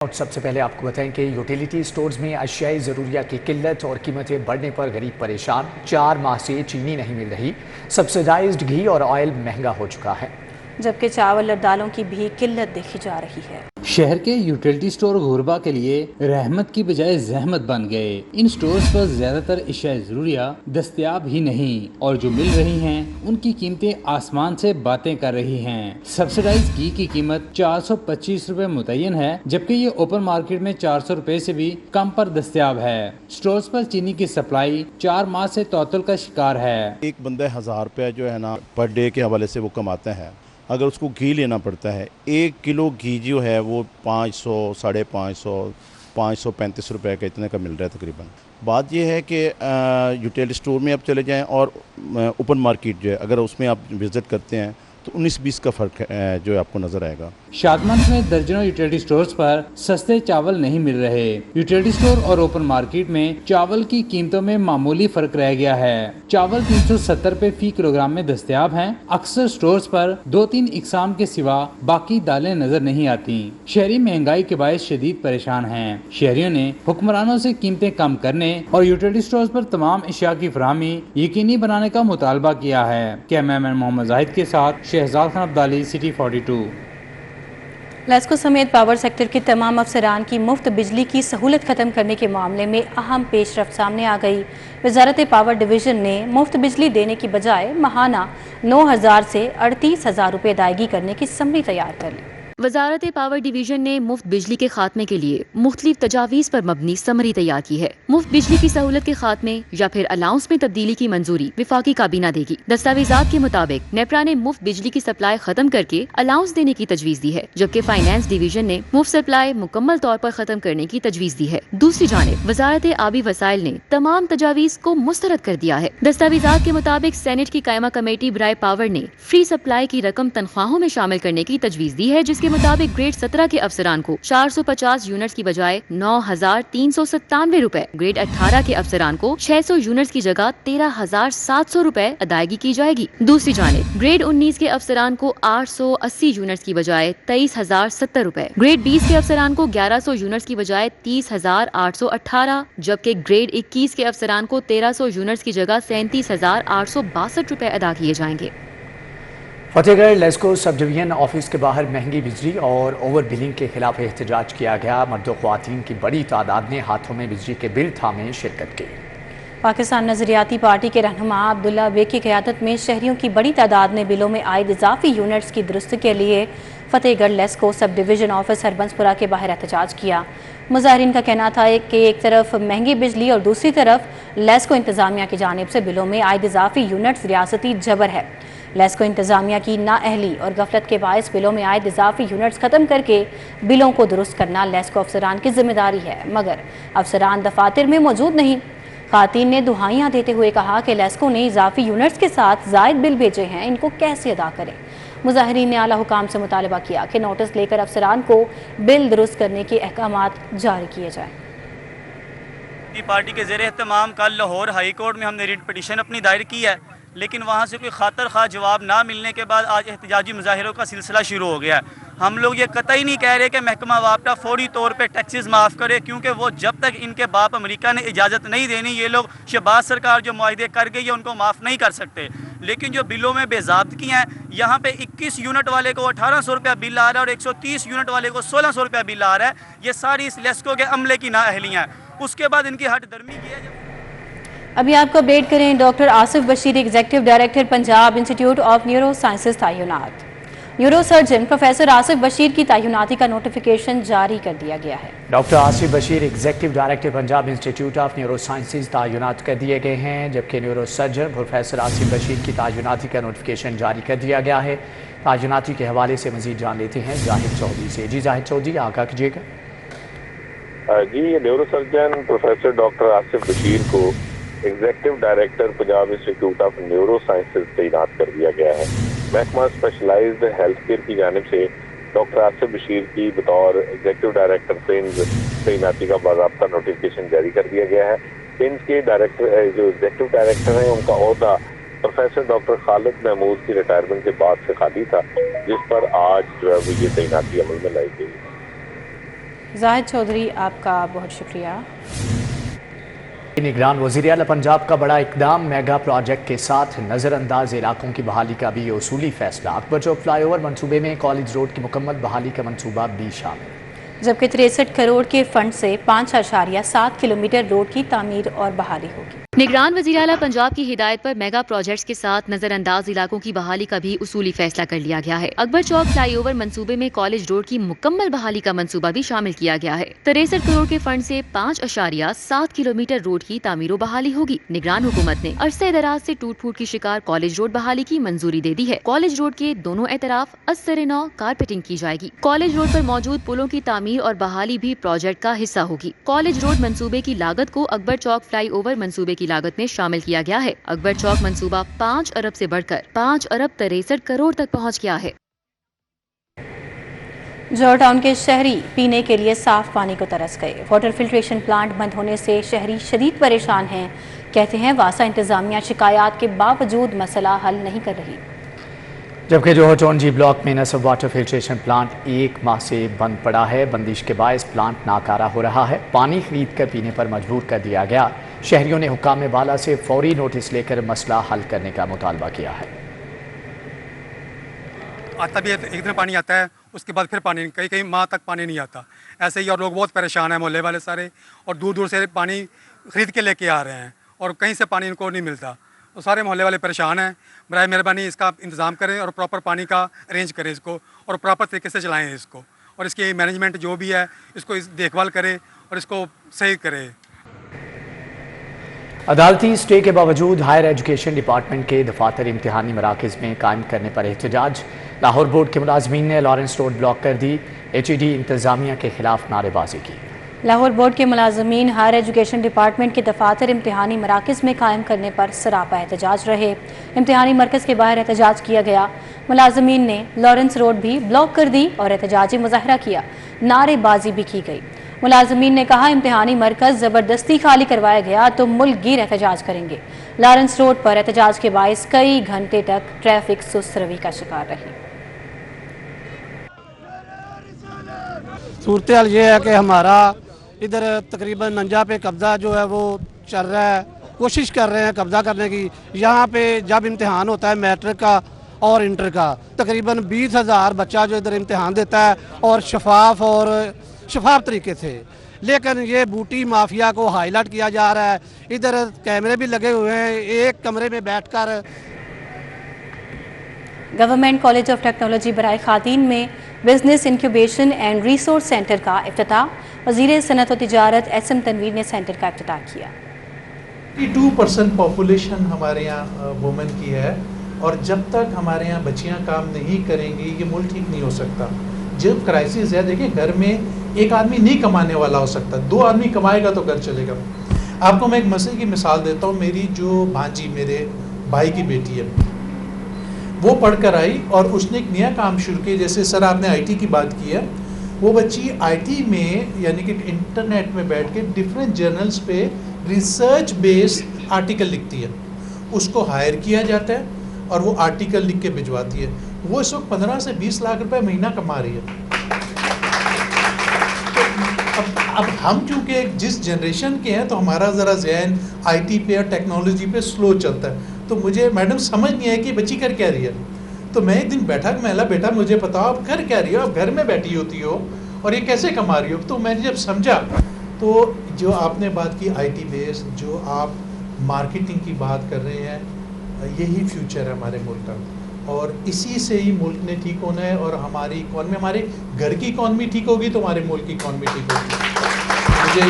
اور سب سے پہلے آپ کو بتائیں کہ یوٹیلیٹی سٹورز میں اشیاء ضروریہ کی قلت اور قیمتیں بڑھنے پر غریب پریشان 4 ماہ سے چینی نہیں مل رہی، سبسیڈائزڈ گھی اور آئل مہنگا ہو چکا ہے، جبکہ چاول اور دالوں کی بھی قلت دیکھی جا رہی ہے۔ شہر کے یوٹیلیٹی سٹور غربا کے لیے رحمت کی بجائے زحمت بن گئے۔ ان سٹورز پر زیادہ تر اشیاء ضروریہ دستیاب ہی نہیں اور جو مل رہی ہیں ان کی قیمتیں آسمان سے باتیں کر رہی ہیں۔ سبسیڈائز گھی کی قیمت 425 روپے متعین ہے، جبکہ یہ اوپن مارکیٹ میں 400 روپے سے بھی کم پر دستیاب ہے۔ سٹورز پر چینی کی سپلائی 4 ماہ سے تعطل کا شکار ہے۔ ایک بندہ 1000 روپے جو ہے نا پر ڈے کے حوالے سے وہ کماتا ہے، اگر اس کو گھی لینا پڑتا ہے 1 کلو گھی جو ہے وہ 500 550 535 روپے کا اتنے کا مل رہا ہے تقریباً۔ بات یہ ہے کہ یوٹیلیٹی سٹور میں آپ چلے جائیں اور اوپن مارکیٹ جو ہے اگر اس میں آپ وزٹ کرتے ہیں تو 19-20 کا فرق جو ہے آپ کو نظر آئے گا۔ شادمان میں درجنوں یوٹیلیٹی سٹورز پر سستے چاول نہیں مل رہے۔ یوٹیلیٹی سٹور اور اوپن مارکیٹ میں چاول کی قیمتوں میں معمولی فرق رہ گیا ہے۔ چاول 370 روپے فی کلو گرام میں دستیاب ہیں۔ اکثر سٹورز پر 2-3 اقسام کے سوا باقی دالیں نظر نہیں آتی۔ شہری مہنگائی کے باعث شدید پریشان ہیں۔ شہریوں نے حکمرانوں سے قیمتیں کم کرنے اور یوٹیلیٹی سٹورز پر تمام اشیاء کی فراہمی یقینی بنانے کا مطالبہ کیا ہے۔ کیمرامین محمد زاہد کے ساتھ شہزاد خان عبدالی، سٹی 42۔ لیسکو سمیت پاور سیکٹر کے تمام افسران کی مفت بجلی کی سہولت ختم کرنے کے معاملے میں اہم پیش رفت سامنے آ گئی۔ وزارت پاور ڈویژن نے مفت بجلی دینے کی بجائے ماہانہ 9,000 سے 38,000 روپے ادائیگی کرنے کی سمری تیار کر لی۔ وزارت پاور ڈویژن نے مفت بجلی کے خاتمے کے لیے مختلف تجاویز پر مبنی سمری تیار کی ہے۔ مفت بجلی کی سہولت کے خاتمے یا پھر الاؤنس میں تبدیلی کی منظوری وفاقی کابینہ دے گی۔ دستاویزات کے مطابق نیپرا نے مفت بجلی کی سپلائی ختم کر کے الاؤنس دینے کی تجویز دی ہے، جبکہ فائنانس ڈویژن نے مفت سپلائی مکمل طور پر ختم کرنے کی تجویز دی ہے۔ دوسری جانب وزارت آبی وسائل نے تمام تجاویز کو مسترد کر دیا ہے۔ دستاویزات کے مطابق سینٹ کی قائمہ کمیٹی برائے پاور نے فری سپلائی کی رقم تنخواہوں میں شامل کرنے کی تجویز دی ہے، جس کے مطابق گریڈ 17 کے افسران کو 450 یونٹس کی بجائے 9,397 روپے، گریڈ 18 کے افسران کو 600 یونٹس کی جگہ 13,700 روپے ادائیگی کی جائے گی۔ دوسری جانب گریڈ 19 کے افسران کو 880 یونٹس کی بجائے 23,070 روپے، گریڈ 20 کے افسران کو 1100 یونٹس کی بجائے 30,818، جبکہ گریڈ 21 کے افسران کو 1300 یونٹس کی جگہ 37,862 روپے ادا کیے جائیں گے۔ فتح گڑھ لیسکو سب ڈویژن آفس کے باہر مہنگی بجلی اور اوور بلنگ کے خلاف احتجاج کیا گیا۔ مرد و خواتین کی بڑی تعداد نے ہاتھوں میں بجلی کے بل تھامے شرکت کی۔ پاکستان نظریاتی پارٹی کے رہنما عبداللہ بیگ کی قیادت میں شہریوں کی بڑی تعداد نے بلوں میں عائد اضافی یونٹس کی درستی کے لیے فتح گڑھ لیسکو سب ڈویژن آفس ہربنس پورہ کے باہر احتجاج کیا۔ مظاہرین کا کہنا تھا کہ ایک طرف مہنگی بجلی اور دوسری طرف لیسکو انتظامیہ کی جانب سے بلوں میں عائد اضافی یونٹس ریاستی جبر ہے۔ لیسکو انتظامیہ کی نااہلی اور غفلت کے باعث بلوں میں عائد اضافی یونٹس ختم کر کے بلوں کو درست کرنا لیسکو افسران کی ذمہ داری ہے، مگر افسران دفاتر میں موجود نہیں۔ خواتین نے دہائیاں دیتے ہوئے کہا کہ لیسکو نے اضافی یونٹس کے ساتھ زائد بل بھیجے ہیں، ان کو کیسے ادا کریں۔ مظاہرین نے اعلیٰ حکام سے مطالبہ کیا کہ نوٹس لے کر افسران کو بل درست کرنے کے احکامات جاری کیے جائیں۔ پارٹی کے زیر اہتمام کل لاہور ہائی کورٹ میں ہم نے ریٹ پٹیشن اپنی دائر کی ہے، لیکن وہاں سے کوئی خاطر خواہ جواب نہ ملنے کے بعد آج احتجاجی مظاہروں کا سلسلہ شروع ہو گیا ہے۔ ہم لوگ یہ قطعی نہیں کہہ رہے کہ محکمہ وابٹہ فوری طور پہ ٹیکسز معاف کرے، کیونکہ وہ جب تک ان کے باپ امریکہ نے اجازت نہیں دینی یہ لوگ شہباز سرکار جو معاہدے کر گئی ہے ان کو معاف نہیں کر سکتے۔ لیکن جو بلوں میں بے ضابطگی ہیں، یہاں پہ 21 یونٹ والے کو 1,800 روپیہ بل آ رہا ہے اور 130 یونٹ والے کو 1,600 روپیہ بل آ رہا ہے، یہ ساری اس لیسکو کے عملے کی نااہلیاں ہیں۔ اس کے بعد ان کی ہٹ درمی کی ہے۔ ابھی آپ کو اپڈیٹ کریں، doctor Asif Bashir executive director Punjab institute of neuro sciences تعینات۔ Neuro surgeon professor Asif Bashir کی تعیناتی کا نوٹیفیکیشن جاری کر دیا گیا ہے۔ Doctor Asif Bashir executive director Punjab institute of neuro sciences تعینات کر دیے گئے ہیں، جبکہ neuro surgeon professor Asif Bashir کی تعیناتی کا نوٹیفیکیشن جاری کر دیا گیا ہے۔ تعیناتی کے حوالے سے مزید جان لیتے ہیں زاہد چودھری سے۔ جی زاہد چودھری، آگاہ کیجیے گا۔ جی، neuro surgeon professor doctor Asif Bashir کو executive director Punjab institute of neuro sciences تعینات کر دیا گیا ہے۔ محکمہ اسپیشلائزڈ ہیلتھ کیئر کی جانب سے ڈاکٹر آصف بشیر کی بطور ایگزیکٹو ڈائریکٹر پنز تعیناتی کا باضابطہ نوٹیفیکیشن جاری کر دیا گیا ہے۔ پنز کے ڈائریکٹر جو ایگزیکٹو ڈائریکٹر ہیں ان کا عہدہ پروفیسر ڈاکٹر خالد محمود کی ریٹائرمنٹ کے بعد سے خالی تھا، جس پر آج جو ہے وہ یہ تعیناتی عمل میں لائی گئی ہے۔ زاہد چودھری آپ کا بہت شکریہ۔ نگران وزیر اعلیٰ پنجاب کا بڑا اقدام، میگا پروجیکٹ کے ساتھ نظر انداز علاقوں کی بحالی کا بھی اصولی فیصلہ۔ اکبر چوک فلائی اوور منصوبے میں کالج روڈ کی مکمل بحالی کا منصوبہ بھی شامل، جبکہ 63 کروڑ کے فنڈ سے 5.7 کلومیٹر روڈ کی تعمیر اور بحالی ہوگی۔ نگران وزیر اعلیٰ پنجاب کی ہدایت پر میگا پروجیکٹس کے ساتھ نظر انداز علاقوں کی بحالی کا بھی اصولی فیصلہ کر لیا گیا ہے۔ اکبر چوک فلائی اوور منصوبے میں کالج روڈ کی مکمل بحالی کا منصوبہ بھی شامل کیا گیا ہے۔ 63 کروڑ کے فنڈ سے 5.7 کلومیٹر روڈ کی تعمیر و بحالی ہوگی۔ نگران حکومت نے عرصہ دراز سے ٹوٹ پھوٹ کی شکار کالج روڈ بحالی کی منظوری دے دی ہے۔ کالج روڈ کے دونوں اطراف از سر نو کارپیٹنگ کی جائے گی۔ کالج روڈ پر موجود پلوں کی تعمیر اور بحالی بھی پروجیکٹ کا حصہ ہوگی۔ کالج روڈ منصوبے کی لاگت کو اکبر چوک فلائی اوور منصوبے کی لاگت میں شامل کیا گیا ہے۔ اکبر چوک منصوبہ 5 ارب سے بڑھ کر 5 ارب 63 کروڑ تک پہنچ گیا ہے۔ جوہر ٹاؤن کے شہری پینے کے لیے صاف پانی کو ترس گئے۔ واٹر فلٹریشن پلانٹ بند ہونے سے شہری شدید پریشان ہیں۔ کہتے ہیں واسا انتظامیہ شکایات کے باوجود مسئلہ حل نہیں کر رہی۔ جبکہ جوہر ٹاؤن جی بلاک میں نصب واٹر فلٹریشن پلانٹ 1 ماہ سے بند پڑا ہے۔ بندش کے باعث پلانٹ ناکارہ ہو رہا ہے۔ پانی خرید کر پینے پر مجبور کر دیا گیا۔ شہریوں نے حکام بالا سے فوری نوٹس لے کر مسئلہ حل کرنے کا مطالبہ کیا ہے۔ آتا بھی ایک دن پانی آتا ہے، اس کے بعد پھر پانی کئی ماہ تک پانی نہیں آتا۔ ایسے ہی اور لوگ بہت پریشان ہیں، محلے والے سارے، اور دور دور سے پانی خرید کے لے کے آ رہے ہیں اور کہیں سے پانی ان کو نہیں ملتا، تو سارے محلے والے پریشان ہیں۔ برائے مہربانی اس کا انتظام کریں اور پراپر پانی کا ارینج کریں اس کو، اور پراپر طریقے سے چلائیں اس کو، اور اس کی مینجمنٹ جو بھی ہے اس کو دیکھ بھال کرے اور اس کو صحیح کرے۔ عدالتی اسٹے کے باوجود ہائر ایجوکیشن ڈپارٹمنٹ کے دفاتر امتحانی مراکز میں قائم کرنے پر احتجاج۔ لاہور بورڈ کے ملازمین نے لارنس روڈ بلاک کر دی۔ HED انتظامیہ کے خلاف نعرے بازی کی۔ لاہور بورڈ کے ملازمین ہائر ایجوکیشن ڈپارٹمنٹ کے دفاتر امتحانی مراکز میں قائم کرنے پر سراپا احتجاج رہے۔ امتحانی مرکز کے باہر احتجاج کیا گیا۔ ملازمین نے لارنس روڈ بھی بلاک کر دی اور احتجاجی مظاہرہ کیا۔ نعرے بازی بھی کی گئی۔ ملازمین نے کہا امتحانی مرکز زبردستی خالی کروایا گیا تو ملک گیر احتجاج کریں گے۔ لارنس روڈ پر احتجاج کے باعث کئی گھنٹے تک ٹریفک سست روی کا شکار رہی۔ صورتحال یہ ہے کہ ہمارا ادھر تقریباً ننجا پہ قبضہ جو ہے وہ چل رہا ہے، کوشش کر رہے ہیں قبضہ کرنے کی۔ یہاں پہ جب امتحان ہوتا ہے میٹرک کا اور انٹر کا، تقریباً 20,000 بچہ جو ادھر امتحان دیتا ہے اور شفاف طریقے سے، لیکن یہ بوٹی مافیا کو ہائی لائٹ کیا جا رہا ہے۔ ادھر کیمرے بھی لگے ہوئے ہیں، ایک کمرے میں بیٹھ کر۔ گورنمنٹ کالج آف ٹیکنالوجی برائے خواتین میں business incubation and resource centre کا افتتاح۔ وزیر صنعت و تجارت SM تنویر نے سینٹر کا افتتاح کیا۔ 2% پاپولیشن ہمارے یہاں وومن کی ہے، اور جب تک ہمارے یہاں بچیاں کام نہیں کریں گی یہ ملک ٹھیک نہیں ہو سکتا۔ جب کرائسس ہے، دیکھیں گھر میں ایک آدمی نہیں کمانے والا ہو سکتا، 2 آدمی کمائے گا تو گھر چلے گا۔ آپ کو میں ایک مسئلے کی مثال دیتا ہوں۔ میری جو بھانجی میرے بھائی کی بیٹی ہے، وہ پڑھ کر آئی اور اس نے ایک نیا کام شروع کیا۔ جیسے سر آپ نے IT کی بات کی ہے، وہ بچی IT میں یعنی کہ انٹرنیٹ میں بیٹھ کے ڈفرینٹ جرنلز پہ ریسرچ بیسڈ آرٹیکل لکھتی ہے۔ اس کو ہائر کیا جاتا ہے اور وہ آرٹیکل لکھ کے بھجواتی ہے۔ وہ اس وقت 15 سے 20 لاکھ روپے مہینہ کما رہی ہے۔ اب ہم چونکہ جس جنریشن کے ہیں تو ہمارا ذرا ذہن IT پہ اور ٹیکنالوجی پہ سلو چلتا ہے، تو مجھے میڈم سمجھ نہیں آئی کہ بچی کر کیا رہی ہے۔ تو میں ایک دن بیٹھا کہ میں بیٹا مجھے بتاؤ آپ کر کیا رہی ہو، آپ گھر میں بیٹھی ہوتی ہو اور یہ کیسے کما رہی ہو؟ تو میں نے جب سمجھا تو جو آپ نے بات کی IT بیس، جو آپ مارکیٹنگ کی بات کر رہے ہیں، یہی فیوچر ہے ہمارے ملک کا، اور اسی سے ہی ملک نے ٹھیک ہونا ہے، اور ہماری اکانومی، ہمارے گھر کی اکانومی ٹھیک ہوگی تو ہمارے ملک کی اکانومی ٹھیک ہوگی۔ مجھے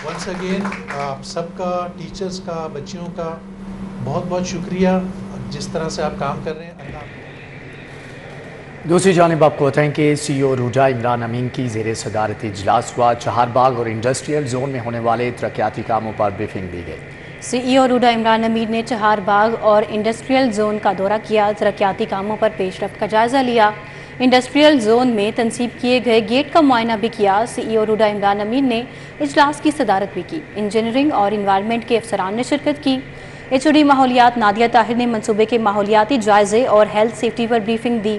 ونس اگین آپ سب کا، ٹیچرز کا، بچیوں کا بہت بہت شکریہ جس طرح سے آپ کام کر رہے ہیں۔ اللہ دوسری جانب آپ کو بتائیں کہ CEO روڈا عمران امین کی زیر صدارت اجلاس ہوا۔ چہار باغ اور انڈسٹریل زون میں ہونے والے ترقیاتی کاموں پر بریفنگ دی گئی۔ CEO روڈا عمران امین نے چہار باغ اور انڈسٹریل زون کا دورہ کیا، ترقیاتی کاموں پر پیش رفت کا جائزہ لیا۔ انڈسٹریل زون میں تنصیب کیے گئے گیٹ کا معائنہ بھی کیا۔ CEO روڈا عمران امین نے اجلاس کی صدارت بھی کی۔ انجینئرنگ اور انوائرمنٹ کے افسران نے شرکت کی۔ HOD ماحولیات نادیہ طاہر نے منصوبے کے ماحولیاتی جائزے اور ہیلتھ سیفٹی پر بریفنگ دی۔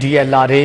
DLRA